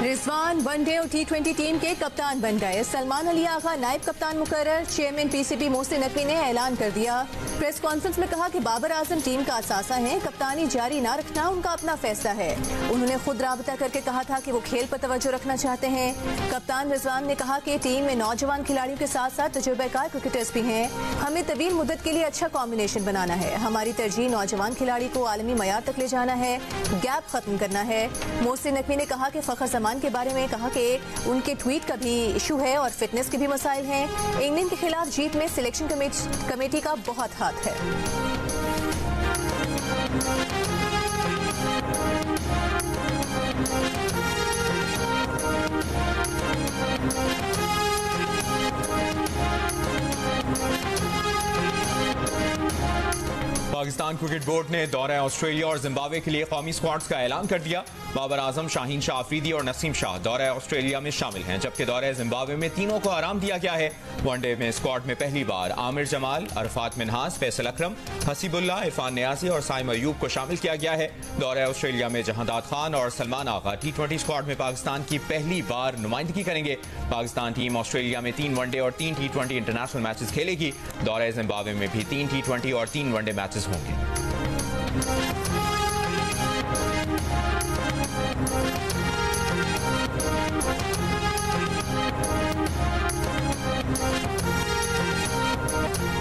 Rizwan one day और T20 team के कप्तान बन गए। सलमान अली आगा नायब कप्तान मुकर्रर। चेयरमैन PCB मोहसिन नकवी ने ऐलान कर दिया। प्रेस कॉन्फ्रेंस में कहा कि बाबर आजम टीम का असासा है, कप्तानी जारी ना रखना उनका अपना फैसला है। उन्होंने खुद राबता करके कहा था कि वो खेल पर तवज्जो रखना चाहते हैं। कप्तान रिजवान ने कहा कि टीम में नौजवान खिलाड़ियों के साथ साथ तजुर्बेकार क्रिकेटर्स भी हैं। हमें तवील मुद्दत के लिए अच्छा कॉम्बिनेशन बनाना है। हमारी तरजीह नौजवान खिलाड़ी को आलमी मयार तक ले जाना है, गैप खत्म करना है। मोहसिन नकवी ने कहा कि फखर जमान के बारे में कहा कि उनके ट्वीट का भी इशू है और फिटनेस के भी मसाइल हैं। इंग्लैंड के खिलाफ जीत में सिलेक्शन कमेटी का बहुत हाथ है। पाकिस्तान क्रिकेट बोर्ड ने दौरे ऑस्ट्रेलिया और जिम्बाब्वे के लिए कौमी स्क्वाड्स का ऐलान कर दिया। बाबर आजम, शाहीन शाह अफरीदी और नसीम शाह दौरे ऑस्ट्रेलिया में शामिल हैं, जबकि दौरे जिम्बाब्वे में तीनों को आराम दिया गया है। वनडे में स्क्वाड में पहली बार आमिर जमाल, अरफात मिनहास, फैसल अकरम, हसीबुल्ला, इरफान नियाजी और साइम अयूब को शामिल किया गया है। दौरे ऑस्ट्रेलिया में जहांदाद खान और सलमान आगा T20 स्क्वाड में पाकिस्तान की पहली बार नुमाइंदगी करेंगे। पाकिस्तान टीम ऑस्ट्रेलिया में 3 वनडे और 3 T20 इंटरनेशनल मैचेस खेलेगी। दौरे जिम्बाब्वे में भी 3 T20 और 3 वनडे मैचेस होंगे।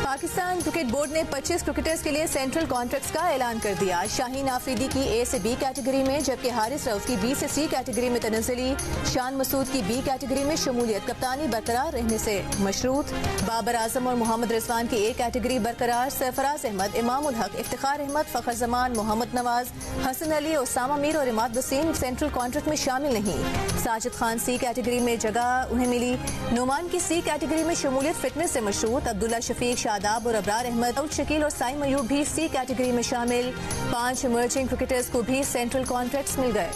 पाकिस्तान क्रिकेट बोर्ड ने 25 क्रिकेटर्स के लिए सेंट्रल कॉन्ट्रैक्ट्स का ऐलान कर दिया। शाहीन आफरीदी की A से B कैटेगरी में, जबकि हारिस रऊफ की B से C कैटेगरी में तनज़्ज़ुली, शान मसूद की B कैटेगरी में शमूलियत कप्तानी बरकरार रहने से मशरूत। बाबर आजम और मोहम्मद रिजवान की A कैटेगरी बरकरार। सरफराज अहमद, इमाम उल हक, इफ्तिखार अहमद, फखर जमान, मोहम्मद नवाज, हसन अली, उसामा मीर और इमाद वसीम सेंट्रल कॉन्ट्रैक्ट में शामिल नहीं। साजिद खान C कैटेगरी में जगह उन्हें मिली। नुमान की C कैटेगरी में शमूलियत फिटनेस से मशरूत। अब्दुल्ला शफीक, शादाब और अबरार अहमद, दाऊद शकील और साइम अयूब भी C कैटेगरी में शामिल। 5 इमर्जिंग क्रिकेटर्स को भी सेंट्रल कॉन्ट्रैक्ट्स मिल गए।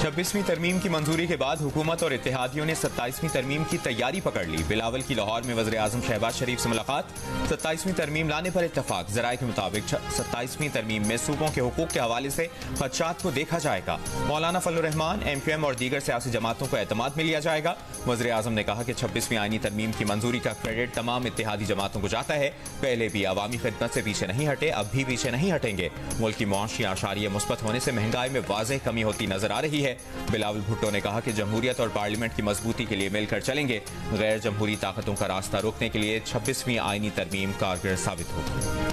छब्बीसवीं तरमीम की मंजूरी के बाद हुकूमत और इत्तेहादियों ने 27वीं तरमीम की तैयारी पकड़ ली। बिलावल की लाहौर में वज़ीर आज़म शहबाज शरीफ से मुलाकात। 27वीं तरमीम लाने पर इत्तफाक। ज़राए के मुताबिक 27वीं तरमीम में सूबों के हुकूक के हवाले से खदशात को देखा जाएगा। मौलाना फजलुर रहमान, MQM और दीगर सियासी जमातों को एतमाद में लिया जाएगा। वज़ीर आज़म ने कहा कि 26वीं आईनी तरमीम की मंजूरी का क्रेडिट तमाम इत्तेहादी जमातों को जाता है। पहले भी अवामी खिदमत से पीछे नहीं हटे, अब भी पीछे नहीं हटेंगे। मुल्क की मुआशी आशारिया मुस्बत होने से महंगाई में वाज़ेह कमी होती नजर आ रही है। बिलावल भुट्टो ने कहा कि जमहूरियत और पार्लियामेंट की मजबूती के लिए मिलकर चलेंगे। गैर जमहूरी ताकतों का रास्ता रोकने के लिए 26वीं आईनी तरमीम कारगर साबित होगी।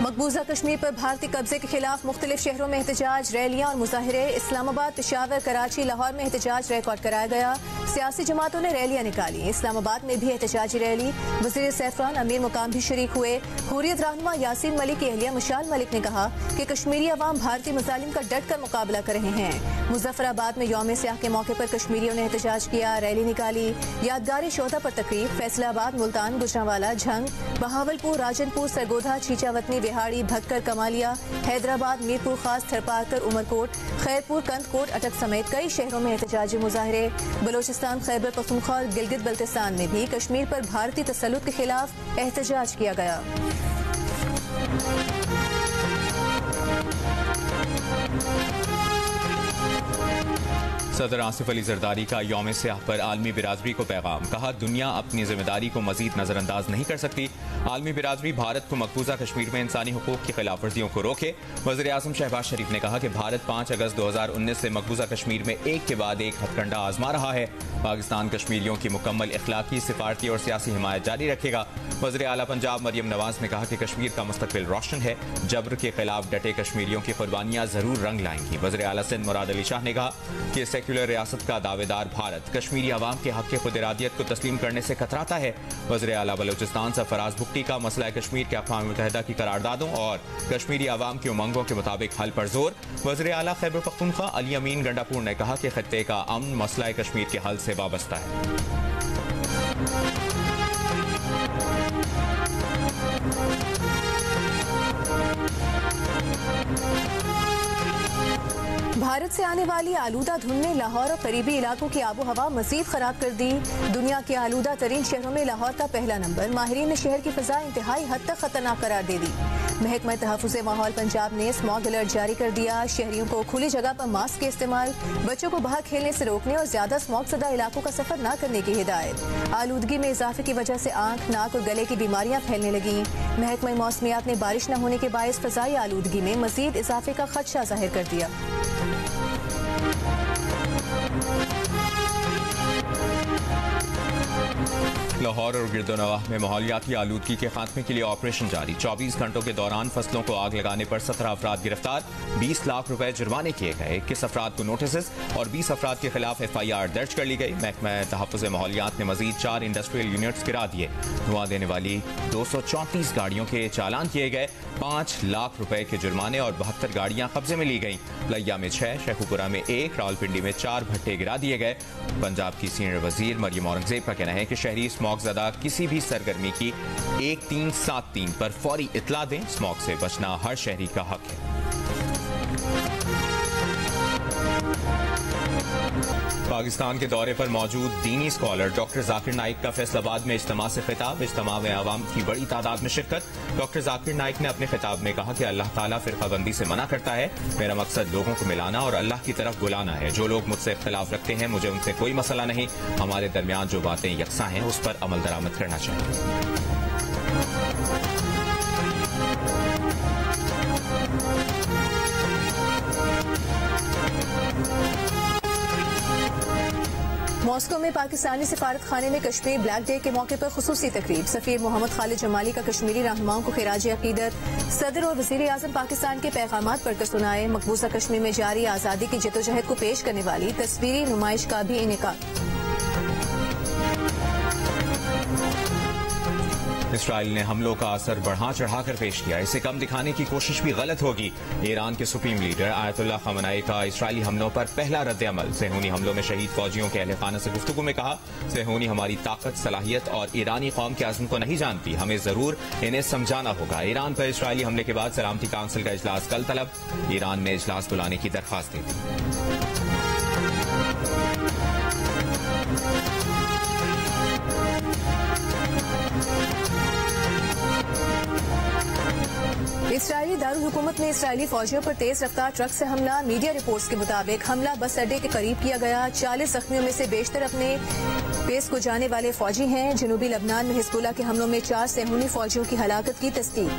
मकबूजा कश्मीर पर भारतीय कब्जे के खिलाफ मुख्तलिफ शहरों में एहतजाज, रैलियां और मुजाहिरे। इस्लामाबाद, पेशावर, कराची, लाहौर में एहतजाज रिकॉर्ड कराया गया। सियासी जमातों ने रैलियां निकाली। इस्लामाबाद में भी एहतजाजी रैली। वज़ीर सैफरान अमीर मुकाम भी शरीक हुए। हुर्रियत रहनुमा यासीन मलिक की अहलिया मुशाल मलिक ने कहा कि कश्मीरी अवाम भारतीय मज़ालिम का डट कर मुकाबला कर रहे हैं। मुजफ्फराबाद में यौम सियाह के मौके पर कश्मीरियों ने एहतजाज किया, रैली निकाली। यादगारी शोधा पर तकरीब। फैसलाबाद, मुल्तान, गुजरांवाला, झंग, बहावलपुर, राजनपुर, सरगोधा, चीचावतनी, बिहाड़ी, भक्कर, कमालिया, हैदराबाद, मीरपुर खास, थरपाकर, उमरकोट, खैरपुर, कंदकोट, अटक समेत कई शहरों में एहतजाजी मुजाहरे। बलोचिस्तान, खैबर पख्तूनख्वा और गिलगित बल्तिस्तान में भी कश्मीर पर भारतीय तसल्लुत के खिलाफ एहतजाज किया गया। सदर आसिफ अली जरदारी का यौम सियाह पर आलमी बिरादरी को पैगाम। कहा, दुनिया अपनी जिम्मेदारी को मजीद नजरअंदाज नहीं कर सकती। आलमी बिरादरी भारत को मकबूजा कश्मीर में इंसानी हुकूक की खिलाफ वर्जियों को रोके। वज़ीर आज़म शहबाज शरीफ ने कहा कि भारत 5 अगस्त 2019 से मकबूजा कश्मीर में एक के बाद एक हथकंडा आजमा रहा है। पाकिस्तान कश्मीरियों की मुकम्मल इखलाकी, सिफारती और सियासी हिमायत जारी रखेगा। वज़ीर आला पंजाब मरियम नवाज ने कहा कि कश्मीर का मुस्तकबिल रोशन है। जबर के खिलाफ डटे कश्मीरियों की कुर्बानियां जरूर रंग लाएंगी। वज़ीर आला सिंध मुराद अली शाह ने कहा कि सेक्युलर रियासत का दावेदार भारत कश्मीरी अवाम के हक खुद इरादियत को तस्लीम करने से कतराता है। वज़ीर आला बलूचिस्तान सरफराज भुट्टी का मसला कश्मीर के अक़वाम मुत्तहिदा की करारदादों और कश्मीरी अवाम की उमंगों के मुताबिक हल पर जोर। वज़ीर आला खैबर पख्तूनख्वा अली अमीन गंडापुर ने कहा कि खित्ते का अमन मसला कश्मीर के हल से वाबस्ता है। भारत से आने वाली आलूदा धुंध ने लाहौर और करीबी इलाकों की आबो हवा मजीद खराब कर दी। दुनिया के आलूदा तरीन शहरों में लाहौर का पहला नंबर। माहिरीन ने शहर की फिजा इंतहाई हद तक खतरनाक करार दे दी। महकमा तहफ़्फ़ुज़ माहौल पंजाब ने स्मॉग अलर्ट जारी कर दिया। शहरियों को खुली जगह पर मास्क के इस्तेमाल, बच्चों को बाहर खेलने से रोकने और ज्यादा स्मॉग सदा इलाकों का सफर न करने की हिदायत। आलूदगी में इजाफे की वजह से आंख, नाक और गले की बीमारियां फैलने लगी। महकमा मौसमियात ने बारिश न होने के बायस फ़ज़ाई आलूदगी में मजीद इजाफे का खदशा जाहिर कर दिया। लाहौर और गिरदोनवाह में माहौलियाती आलूदगी के खात्मे के लिए ऑपरेशन जारी। 24 घंटों के दौरान फसलों को आग लगाने पर 17 अफराद गिरफ्तार, 20 लाख रुपए जुर्माने किए गए। 21 अफराद को नोटिस और 20 अफराद के खिलाफ FIR दर्ज कर ली गई। महकमा तहफ़्फ़ुज़ माहौलियात ने मजीद 4 इंडस्ट्रियल यूनिट्स गिरा दिए। धुआं देने वाली 234 गाड़ियों के चालान किए गए। 5 लाख रुपए के जुर्माने और 72 गाड़ियां कब्जे में ली गई। लिया में 6, शेखुपुरा में 1, रावलपिंडी में 4 भट्टे गिरा दिए गए। पंजाब की सीनियर वजीर मरियम औरंगजेब का कहना है कि शहरी स्मॉगज़दा किसी भी सरगर्मी की 1373 पर फौरी इत्ला दें। स्मॉग से बचना हर शहरी का हक है। पाकिस्तान के दौरे पर मौजूद दीनी स्कॉलर डॉक्टर जाकिर नाइक का फैसलाबाद में इज्तिमा से खिताब। इज्तिमा में आवाम की बड़ी तादाद में शिरकत। डॉक्टर जाकिर नाइक ने अपने खिताब में कहा कि अल्लाह ताला फिरकाबंदी से मना करता है। मेरा मकसद लोगों को मिलाना और अल्लाह की तरफ बुलाना है। जो लोग मुझसे इख्तिलाफ रखते हैं, मुझे उनसे कोई मसला नहीं। हमारे दरमियान जो बातें यकसा हैं, उस पर अमल दरामद करना चाहिए। मॉस्को में पाकिस्तानी सिफारत खाने में कश्मीर ब्लैक डे के मौके पर खुसूसी तकरीब। सफीर मोहम्मद खालिद जमाली का कश्मीरी रहनुमाओं को खिराज अकीदत। सदर और वजीर आजम पाकिस्तान के पैगामात पढ़कर सुनाए। मकबूजा कश्मीर में जारी आज़ादी की जदोजहद को पेश करने वाली तस्वीरी नुमाइश का भी इनेकाद। इसराइल ने हमलों का असर बढ़ा चढ़ाकर पेश किया। इसे कम दिखाने की कोशिश भी गलत होगी। ईरान के सुप्रीम लीडर आयतुल्लाह ख़ामेनी का इसराइली हमलों पर पहला रद्द-ए-अमल। सेहूनी हमलों में शहीद फौजियों के अहले खाना से गुफ्तगू में कहा, सेहूनी हमारी ताकत, सलाहियत और ईरानी कौम के अज़्म को नहीं जानती। हमें जरूर इन्हें समझाना होगा। ईरान पर इसराइली हमले के बाद सलामती काउंसिल का इजलास कल तलब। ईरान ने इजलास बुलाने की दरख्वास्त दी थी। इसराइली दारुल हुकूमत में इसराइली फौजियों पर तेज रफ्तार ट्रक से हमला। मीडिया रिपोर्ट्स के मुताबिक हमला बस अड्डे के करीब किया गया। 40 जख्मियों में से बेशतर अपने बेस को जाने वाले फौजी हैं। जनूबी लबनान में हिजबुल्लाह के हमलों में 4 सेहूनी फौजियों की हलाकत की तस्दीक।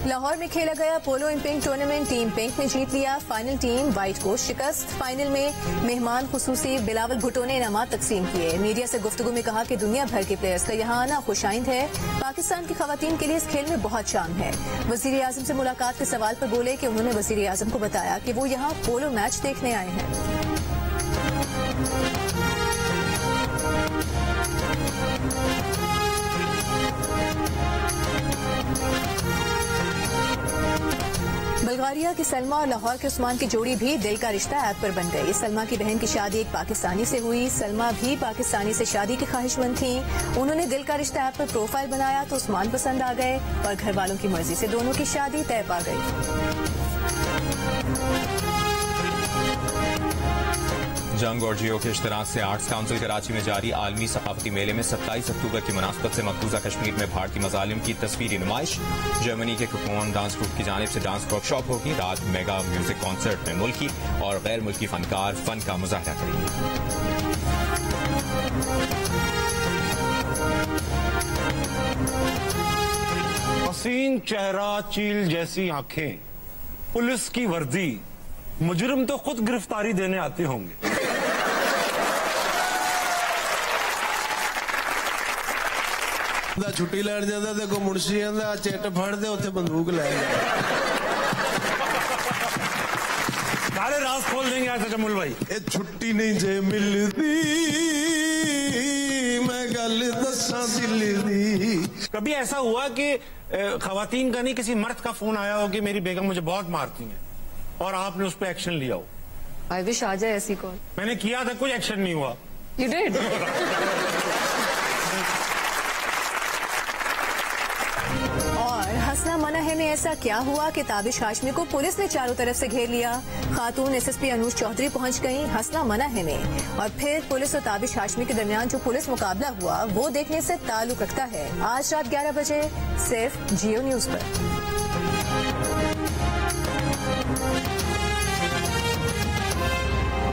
लाहौर में खेला गया पोलो इन पिंक टूर्नामेंट। टीम पिंक ने जीत लिया। फाइनल टीम वाइट को शिकस्त। फाइनल में मेहमान खुसूसी बिलावल भुट्टो ने इनामात तकसीम किए। मीडिया से गुफ्तगू में कहा कि दुनिया भर के प्लेयर्स का यहाँ आना खुशाइंद है। पाकिस्तान की खवातीन के लिए इस खेल में बहुत शान है। वजीर आजम से मुलाकात के सवाल पर बोले कि उन्होंने वजीर आजम को बताया कि वो यहाँ पोलो मैच देखने आए हैं। बल्गारिया की सलमा और लाहौर के उस्मान की जोड़ी भी दिल का रिश्ता ऐप पर बन गई। सलमा की बहन की शादी एक पाकिस्तानी से हुई। सलमा भी पाकिस्तानी से शादी की ख्वाहिशमंद थी। उन्होंने दिल का रिश्ता ऐप पर प्रोफाइल बनाया तो उस्मान पसंद आ गए और घर वालों की मर्जी से दोनों की शादी तय पा गई। जंग और जियो के इश्तराक से आर्ट्स काउंसिल कराची में जारी आलमी सकाफती मेले में 27 अक्टूबर की मुनासबत से मकबूजा कश्मीर में भारतीय मजालिम की तस्वीरी नुमाइश। जर्मनी के कुपोन डांस ग्रुप की जानिब से डांस वर्कशॉप होगी। रात मेगा म्यूजिक कॉन्सर्ट में मुल्की और गैर मुल्की फनकार फन का मुजाहरा करेंगे। हसीन चेहरा, चील जैसी आंखें, पुलिस की वर्दी, मुजरिम तो खुद गिरफ्तारी देने आते होंगे। छुट्टी लैन जाता तो मुंशी चिट फड़ दे, उत्थे बंदूक लै सारे राज खोल देंगे आज तजम्मुल भाई। ए छुट्टी नहीं जे मिलती मैं गल दसा दिल दी। कभी ऐसा हुआ कि खवातीन का नहीं किसी मर्द का फोन आया हो कि मेरी बेगम मुझे बहुत मारती है और आपने उस पर एक्शन लिया हो? आई विश आ जाए ऐसी कॉल। मैंने किया था, कोई एक्शन नहीं हुआ। You did? और हसना मनाहे में ऐसा क्या हुआ कि ताबिश हाशमी को पुलिस ने चारों तरफ से घेर लिया। खातून एसएसपी अनूश चौधरी पहुंच गईं हसना मनाहे में, और फिर पुलिस और ताबिश हाशमी के दरमियान जो पुलिस मुकाबला हुआ वो देखने से ताल्लुक रखता है आज रात 11 बजे सिर्फ जियो न्यूज पर।